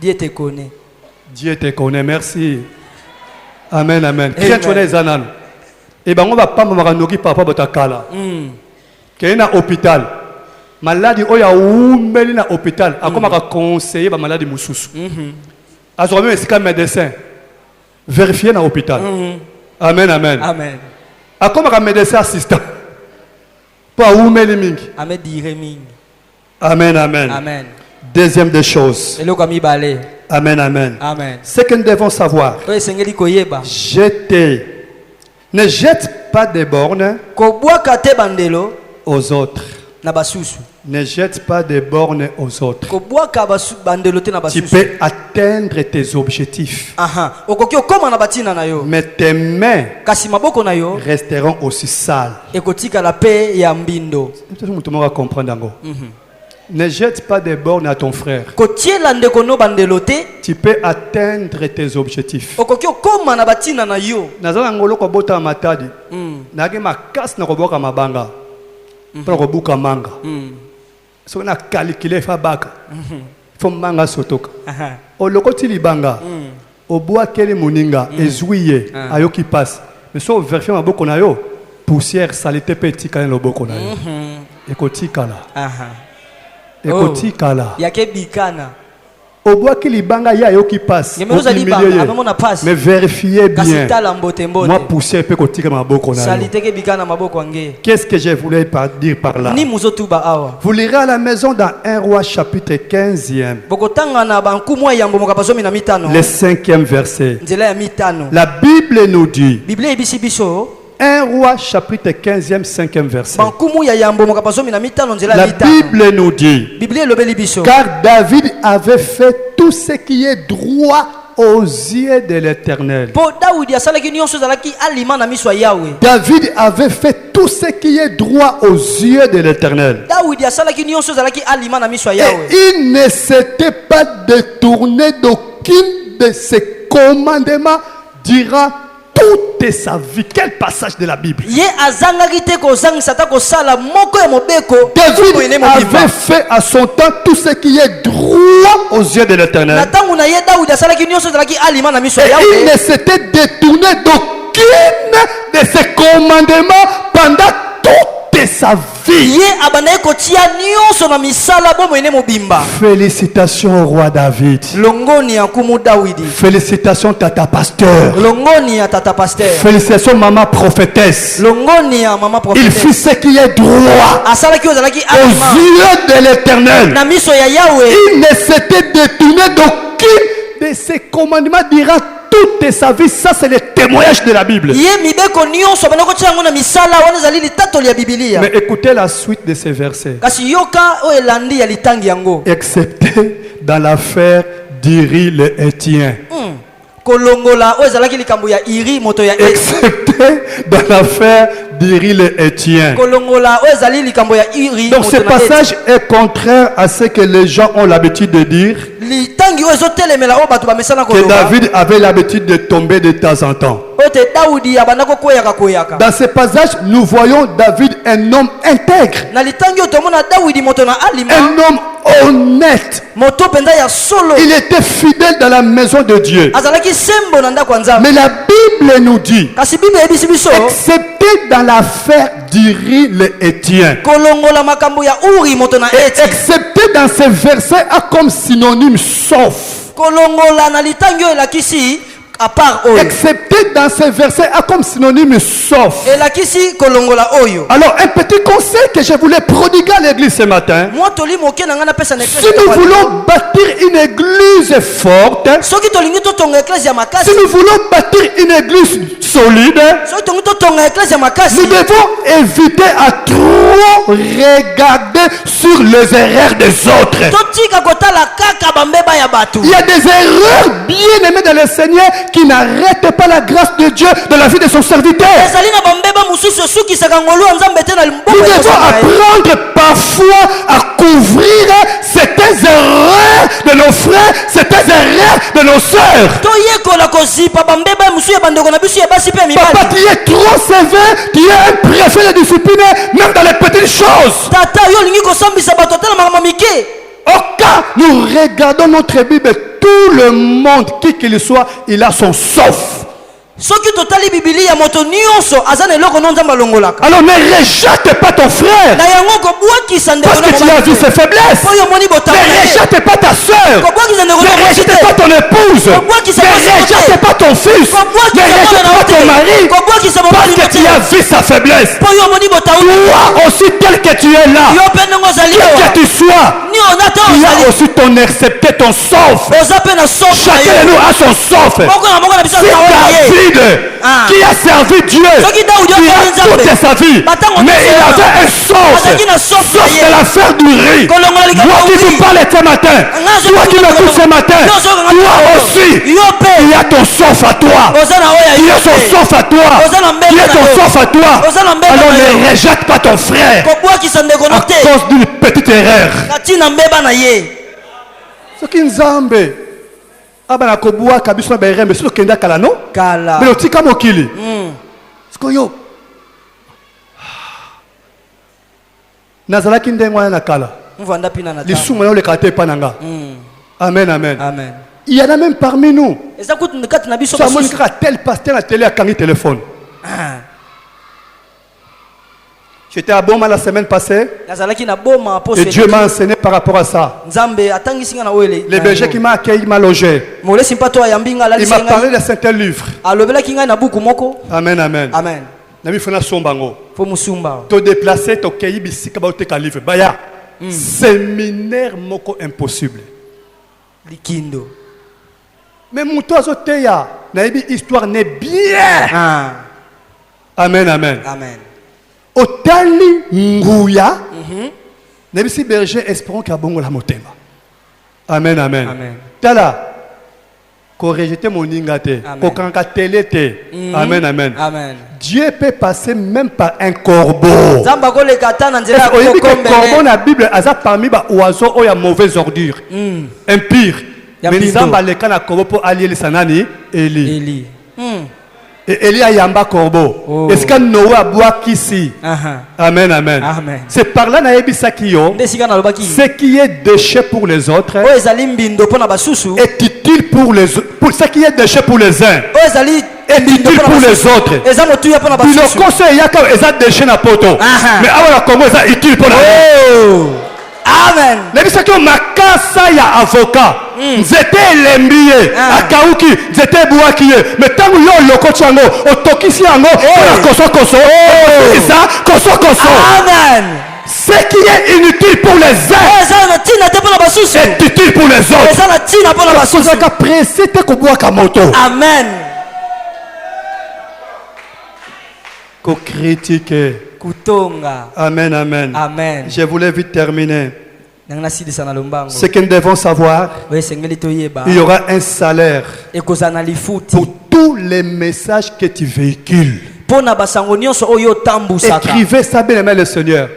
Dieu te connaît. Dieu te connaît, merci. Amen amen. Crainte ezanano. Et bango ba pambo maka noki par rapport à bato kala. Qu'il y a un hôpital. Maladie oya umeli na hôpital akoma ka conseiller ba maladie mususu azo même c'est médecin vérifier na hôpital amen amen amen akoma ka médecin assistant pour umeli mingi amen amen amen. Deuxième des choses amen amen amen. Ce que nous devons savoir jeter ne jette pas des bornes aux autres. Ne jette pas des bornes aux autres. Tu peux atteindre tes objectifs. Mais tes mains resteront aussi sales. Ne jette pas des bornes à ton frère. Tu peux atteindre tes objectifs. Pour rebuka manga. Si on a calculé fabaka, il faut manga sotoka. Au lokoti libanga, au bois kele muninga, ezouye, ayo qui passe. Mais si on vérifie ma boko na yo, poussière, saleté petit kala no boko na yo. Ekoti kala. Ekoti kala. Yake bikana. Au bois qui libanga ya yo qui passe. Mais vérifiez bien. Moi poussière peut kotika ma boko na yo. Qu'est-ce que je voulais dire par là? Vous lirez à la maison dans 1 Roi chapitre 15e. Le 5e verset. La Bible nous dit. 1 Roi chapitre 15e 5e verset. La Bible nous dit. Car David avait fait tout ce qui est droit aux yeux de l'Éternel. David avait fait tout ce qui est droit aux yeux de l'Éternel. Et il ne s'était pas détourné d'aucun de ses commandements durant toute sa vie. Quel passage de la Bible. David avait fait à son temps tout ce qui est droit aux yeux de l'Éternel. Et il ne s'était détourné d'aucun de ses commandements pendant toute sa vie. Félicitations au roi David. Félicitations tata pasteur. Félicitations maman prophétesse. Il fit ce qui est droit aux yeux de l'Éternel. Il ne s'était détourné d'aucun de ses commandements durant toute sa vie. Ça c'est le témoignage de la Bible. Mais écoutez la suite de ces versets. Excepté dans l'affaire d'Iri le Hétien. Excepté dans l'affaire d'Iri le Hétien. Donc ce passage est contraire à ce que les gens ont l'habitude de dire. Que David avait l'habitude de tomber de temps en temps. Dans ce passage, nous voyons David, un homme intègre, un homme honnête. Il était fidèle dans la maison de Dieu. Mais la Bible nous dit, excepté dans l'affaire d'Iri le Hétien. Excepté dans ce verset a comme synonyme sauf. À part oyo. Accepter dans ces versets a comme synonyme sauf. Et la kisi kolongola oyo. Alors un petit conseil que je voulais prodiguer à l'église ce matin. Moi toli moke na ngana pesa na Si nous voulons bâtir une église forte, soki tolingi to tonga église ya makasi. si nous voulons bâtir une église solide, soki tongi to tonga église ya makasi. nous devons éviter à trop regarder sur les erreurs des autres. Totika kotala kaka bambeba ya batu. Il y a des erreurs bien aimées dans le Seigneur qui n'arrêtent pas la grâce de Dieu dans la vie de son serviteur. Nous devons apprendre parfois à couvrir certaines erreurs de nos frères, certaines erreurs de nos sœurs. Papa, tu es trop sévère, tu es un préfet de discipline, même dans les petites choses. Au cas nous regardons notre Bible, tout le monde, qui qu'il soit, il a son sauf. Alors ne rejette pas ton frère parce que tu as vu ses faiblesses. Ne rejette pas ta soeur. Ne rejette pas ton épouse. Ne rejette pas ton fils. Ne rejette pas ton mari parce que tu as vu sa faiblesse. Toi aussi, tel que tu es là, quel que tu sois, tu as aussi ton accepté, ton sauf. Chacun de nous a son sauf. C'est David qui a servi Dieu durant toute sa vie, mais il avait un sauf de l'affaire du riz. Moi qui vous parle ce matin, toi qui m'écoutes ce matin, toi aussi, il y a ton sauf à toi. Il y a son sauf à toi. Il y a ton sauf à toi. Alors ne rejette pas ton frère à cause d'une petite erreur. Ce qui nous amène abana kobuwa kabiswa berembe sio kenda kala no kala mais otika mokili skoyo nazalaki ndengwa na kala mvanda pina na lisuma yo le kate pananga amen amen amen. Il y en a même parmi nous ça montre que tel pasteur à télé a kangi téléphone. J'étais à Boma la semaine passée et Dieu m'a enseigné par rapport à ça. Le berger qui m'a accueilli m'a logé. Il m'a parlé de certains livres. Amen, amen. Amen. Te déplacer, te cueillir, bisika ba te livre. Baya. Séminaire moko impossible. Likindo. Mais muto azoteya, na yebi histoire n'est bien. Amen, amen. Amen. Otali nguya nebisi berger espérons qu'il y a bon la motema. Amen amen. Amen. Tala ko rejeter mon ingate ko kanka telete. Amen amen. Amen. Dieu peut passer même par un corbeau. Zamba ko le katana nzela ko kombe. Corbeau na Bible aza parmi ba oiseaux o ya mauvaise ordure. Impire. Mais Zamba le kana corbeau pour allier les sanani Eli. Et Élie a yamba corbeau. Est-ce que Noé a boit ici? Amen, amen. C'est par là ce qui est déchet pour les autres est utile pour les autres. Ce qui est déchet pour les uns est utile pour les autres. Le conseil, il y a déchet na poto. Mais avant comment ça utile pour les autres. Amen. Les gens qui ont makasa ya avocat. J'étais lembié. Akauki, j'étais bouakié. Mais tant que yo loko chango, otokisi yango, koso koso. Ça, koso koso. Amen. Ce qui est inutile pour les uns est utile pour les autres. Amen. Ko critiquer. Amen, amen. Amen. Je voulais vite terminer. Ce que nous devons savoir, il y aura un salaire pour tous les messages que tu véhicules. Écrivez ça, bien aimé le Seigneur.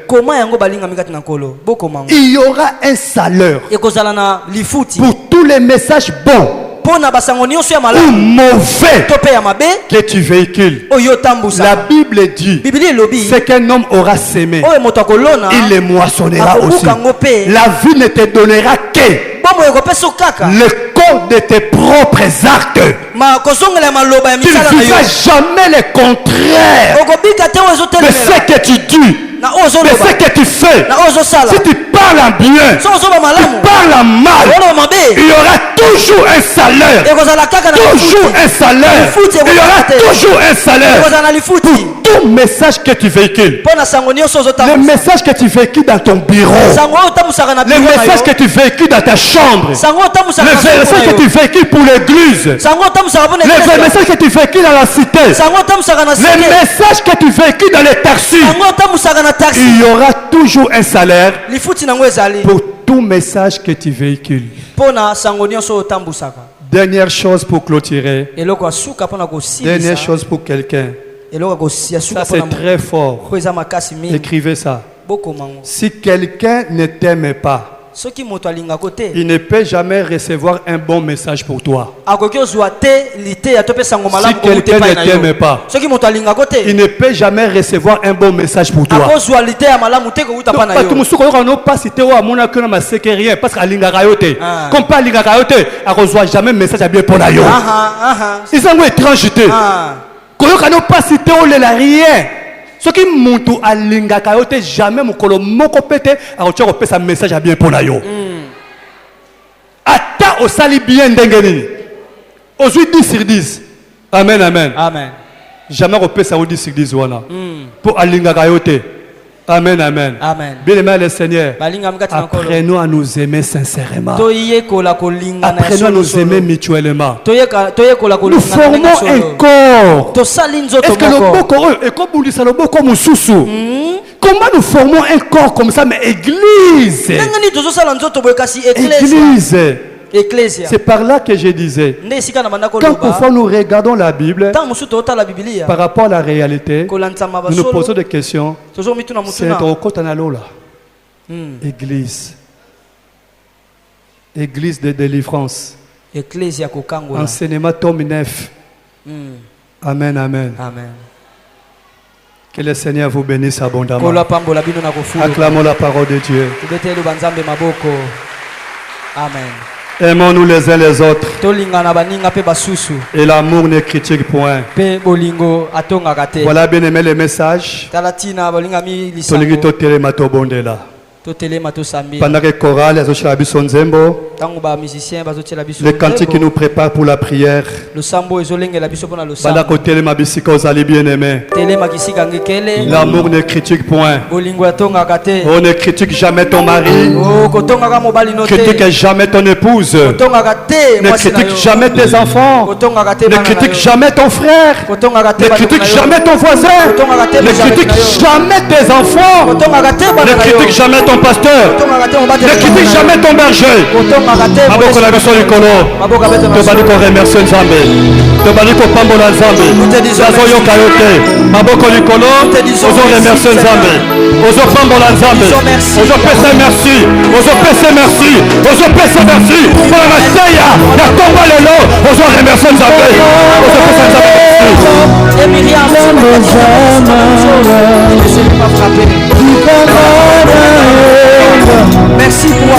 Il y aura un salaire pour tous les messages bons ou mauvais que tu véhicules. La Bible dit ce qu'un homme aura sémé, il les moissonnera aussi. La vie ne te donnera que le corps fonction de tes propres actes. Tu ne vivras jamais le contraire de ce que tu dis, de ce que tu fais. Si tu parles en bien, tu parles en mal, il y aura toujours un salaire. Toujours un salaire. Il y aura toujours un salaire. Pour tout message que tu véhicules. Le message que tu véhicules dans ton bureau. Le message que tu véhicules dans ta chambre. Le message que tu véhicules pour l'église. Le message que tu véhicules dans la cité. Le message que tu véhicules dans les taxis. Il y aura toujours un salaire pour tout message que tu véhicules. Dernière chose pour clôturer. Dernière chose pour quelqu'un. Ça c'est très fort. Écrivez ça. Si quelqu'un ne t'aime pas, il ne peut jamais recevoir un bon message pour toi. Si quelqu'un ne t'aime pas, il ne peut jamais recevoir un bon message pour toi. Parce qu'on ne reçoit jamais un message bien pour nous. Ils sont étrangetés. Koyoka no pas cité rien. Ce qui monte à l'ingaka yote jamais mukolo moko pete a otchoko pesa message à bien pour na yo. Ata osali bien ndengeni. Aujourd'hui 10 sur 10. Amen amen. Amen. Jamais repesa au 10 sur 10 wana. Pour alingaka yote. Amen, amen. Amen. Bien-aimé le Seigneur, apprenons à nous aimer sincèrement. Apprenons à nous aimer mutuellement. Nous formons un corps. Est-ce que le boko est comme ça le boko mususu? Comment nous formons un corps comme ça, mais église? Église. C'est par là que je disais, quand parfois nous regardons la Bible par rapport à la réalité, nous nous posons des questions. C'est Église. Église de délivrance. Enseignement tome 9. Amen, amen. Que le Seigneur vous bénisse abondamment. Acclamons la parole de Dieu. Amen. Aimons-nous les uns les autres. Et l'amour ne critique point. Voilà bien aimé le message. Pendant que chorale le cantique qui nous prépare pour la prière. L'amour ne critique point. On ne critique jamais ton mari. Ne critique jamais ton épouse. Ne critique jamais tes enfants. Ne critique jamais ton frère. Ne critique jamais ton voisin. Ne critique jamais tes enfants. Ne critique jamais ton pasteur. Ne critique jamais ton berger. Maboko la biso likolo. Tobali ko remercier Nzambe. Tobali ko pambola Nzambe. Nazo yoka yote. Maboko likolo. Ozo remercier Nzambe. Ozo pambola Nzambe. Ozo pesa merci. Ozo pesa merci. Ozo pesa merci. Pour la seya ya Kongo lelo. Ozo remercier Nzambe. Ozo pesa Nzambe. Et Myriam, merci pour